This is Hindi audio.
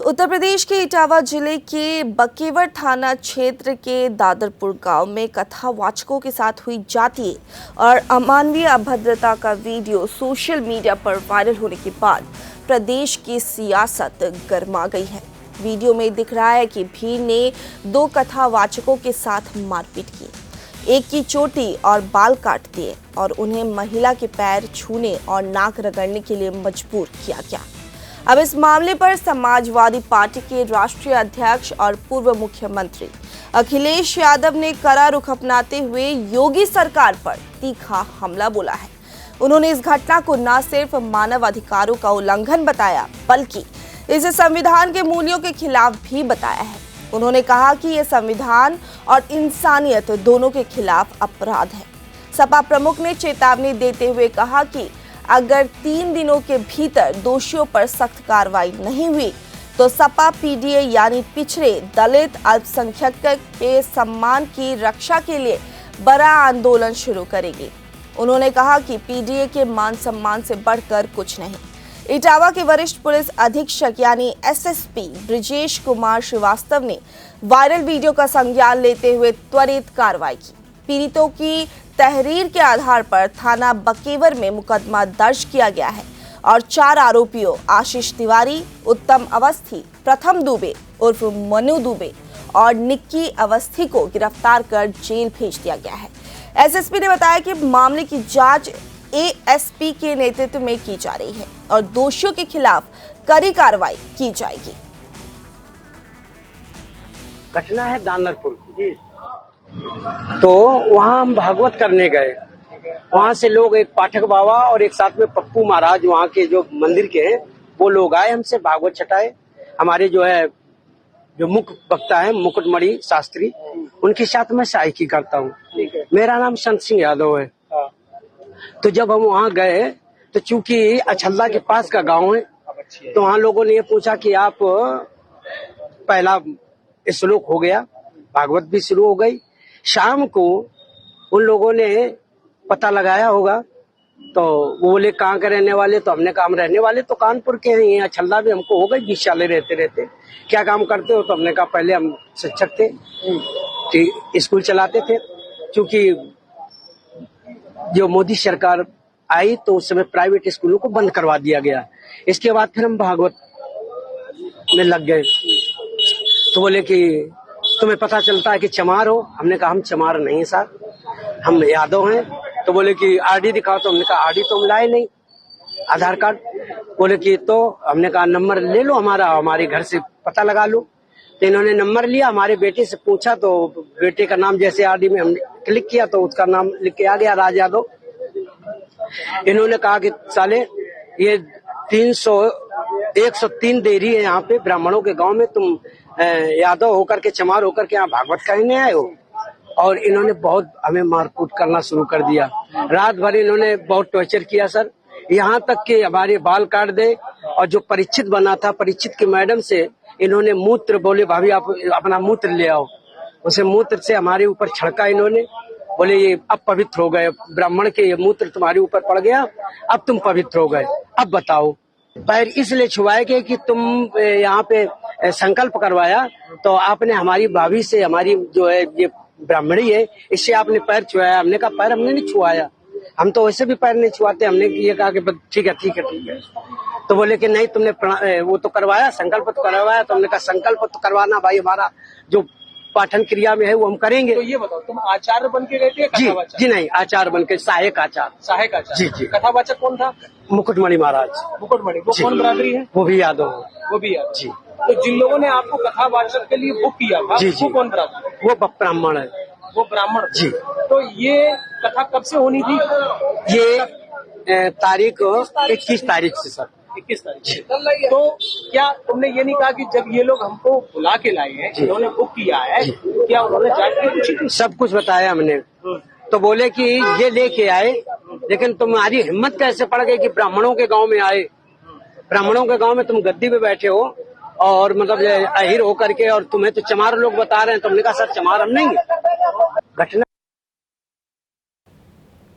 उत्तर प्रदेश के इटावा जिले के बकेवर थाना क्षेत्र के दादरपुर गांव में कथावाचकों के साथ हुई जातीय और अमानवीय अभद्रता का वीडियो सोशल मीडिया पर वायरल होने के बाद प्रदेश की सियासत गर्मा गई है। वीडियो में दिख रहा है कि भीड़ ने दो कथावाचकों के साथ मारपीट की, एक की चोटी और बाल काट दिए और उन्हें महिला के पैर छूने और नाक रगड़ने के लिए मजबूर किया गया। अब इस मामले पर समाजवादी पार्टी के राष्ट्रीय अध्यक्ष और पूर्व मुख्यमंत्री अखिलेश यादव ने कड़ा रुख अपनाते हुए योगी सरकार पर तीखा हमला बोला है। उन्होंने इस घटना को न सिर्फ मानव अधिकारों का उल्लंघन बताया, बल्कि इसे संविधान के मूल्यों के खिलाफ भी बताया है। उन्होंने कहा कि यह संविधान और इंसानियत दोनों के खिलाफ अपराध है। सपा प्रमुख ने चेतावनी देते हुए कहा कि अगर 3 दिनों के भीतर दोषियों पर सख्त कार्रवाई नहीं हुई तो सपा पीडीए यानी पिछड़े दलित अल्पसंख्यक के सम्मान की रक्षा के लिए बड़ा आंदोलन शुरू करेगी। उन्होंने कहा कि पीडीए के मान सम्मान से बढ़कर कुछ नहीं। इटावा के वरिष्ठ पुलिस अधीक्षक यानी एसएसपी ब्रिजेश कुमार श्रीवास्तव ने वायरल वीडियो का संज्ञान लेते हुए त्वरित कार्रवाई की। पीड़ितों की तहरीर के आधार पर थाना बकेवर में मुकदमा दर्ज किया गया है और 4 आरोपियों आशीष तिवारी, उत्तम अवस्थी, प्रथम दुबे उर्फ मनु दुबे और निक्की अवस्थी को गिरफ्तार कर जेल भेज दिया गया है। एसएसपी ने बताया कि मामले की जांच एएसपी के नेतृत्व में की जा रही है और दोषियों के खिलाफ कड़ी कार्रवाई की जाएगी। घटना है दानरपुर की, तो वहाँ हम भागवत करने गए। वहाँ से लोग, एक पाठक बाबा और एक साथ में पप्पू महाराज वहाँ के जो मंदिर के हैं, वो लोग आए, हमसे भागवत छटाए। हमारे जो मुख्य वक्ता है मुकुटमणि शास्त्री, उनके साथ मैं सहायकी करता हूँ। मेरा नाम संत सिंह यादव है। तो जब हम वहाँ गए तो चूंकि अछल्ला के पास का गांव है, तो वहाँ लोगों ने ये पूछा कि आप, पहला श्लोक हो गया, भागवत भी शुरू हो गई। शाम को उन लोगों ने पता लगाया होगा, तो वो बोले कहाँ के रहने वाले, तो हमने कहा हम रहने वाले तो कानपुर के हैं। यहाँ छल्ला भी हमको हो गई 20 साल रहते रहते। क्या काम करते हो, तो हमने कहा पहले हम शिक्षक थे, स्कूल चलाते थे। क्योंकि जो मोदी सरकार आई तो उस समय प्राइवेट स्कूलों को बंद करवा दिया गया। इसके बाद फिर हम भागवत में लग गए। तो बोले कि तुम्हें पता चलता है कि चमार हो। हमने कहा हम चमार नहीं सर, हम यादव हैं। तो बोले कि आरडी दिखाओ। तो हमने कहा आरडी तो हम लाए नहीं, आधार कार्ड। बोले कि तो हमने कहा नंबर ले लो हमारा, हमारे घर से पता लगा लो। तो इन्होंने नंबर लिया, हमारे बेटे से पूछा, तो बेटे का नाम जैसे आरडी में हमने क्लिक किया तो उसका नाम लिख के आ गया, राज यादव। इन्होंने कहा कि साले ये 103 देरी है यहाँ पे ब्राह्मणों के गांव में, तुम यादव होकर के, चमार होकर के यहाँ भागवत कहने आए हो। और इन्होंने बहुत हमें मारकूट करना शुरू कर दिया। रात भर इन्होंने बहुत टॉर्चर किया सर, यहाँ तक कि हमारे बाल काट दे। और जो परीक्षित बना था, परीक्षित की मैडम से इन्होंने मूत्र, बोले भाभी आप अपना मूत्र ले आओ। उसे मूत्र से हमारे ऊपर छिड़का इन्होंने। बोले ये अब पवित्र हो गए, ब्राह्मण के ये मूत्र तुम्हारे ऊपर पड़ गया, अब तुम पवित्र हो गए, अब बताओ। पैर इसलिए छुआए गए कि तुम यहाँ पे संकल्प करवाया, तो आपने हमारी भाभी से, हमारी जो है ये ब्राह्मणी है, इससे आपने पैर छुआया। हमने कहा पैर हमने नहीं छुआया, हम तो वैसे भी पैर नहीं छुआते। हमने ये कहा कि ठीक है ठीक है ठीक है। तो बोले कि नहीं तुमने वो तो करवाया, संकल्प तो करवाया। तो हमने कहा संकल्प तो करवाना भाई, हमारा जो पाठन क्रिया में है वो हम करेंगे। तो ये बताओ, तुम आचार्य बन के गए थे? जी नहीं, आचार्य बन के, सहायक आचार्य। सहायक आचार्य। जी। कथावाचक कौन था? मुकुटमणि महाराज। मुकुटमणि, वो कौन बरादरी है? वो भी यादव। वो भी यादव। जी। तो जिन लोगों ने आपको कथावाचक के लिए बुक किया था, वो कौन बरादरी? वो ब्राह्मण है। वो ब्राह्मण जी। तो ये कथा कब से होनी थी? ये तारीख 21 तारीख से सर। 21 तारीख। तो क्या तुमने ये नहीं कहा कि जब ये लोग हमको बुला के लाए हैं, इन्होंने बुक किया है, क्या उन्होंने जाके पूछी? सब कुछ बताया हमने। तो बोले कि ये लेके आए, लेकिन तुम्हारी हिम्मत कैसे पड़ गई कि ब्राह्मणों के गांव में आए? ब्राह्मणों के गांव में तुम गद्दी पे बैठे हो और मतलब अहिर होकर के, और तुम्हें तो चमार लोग बता रहे हैं। तुमने कहा सर चमार हम नहीं है। घटना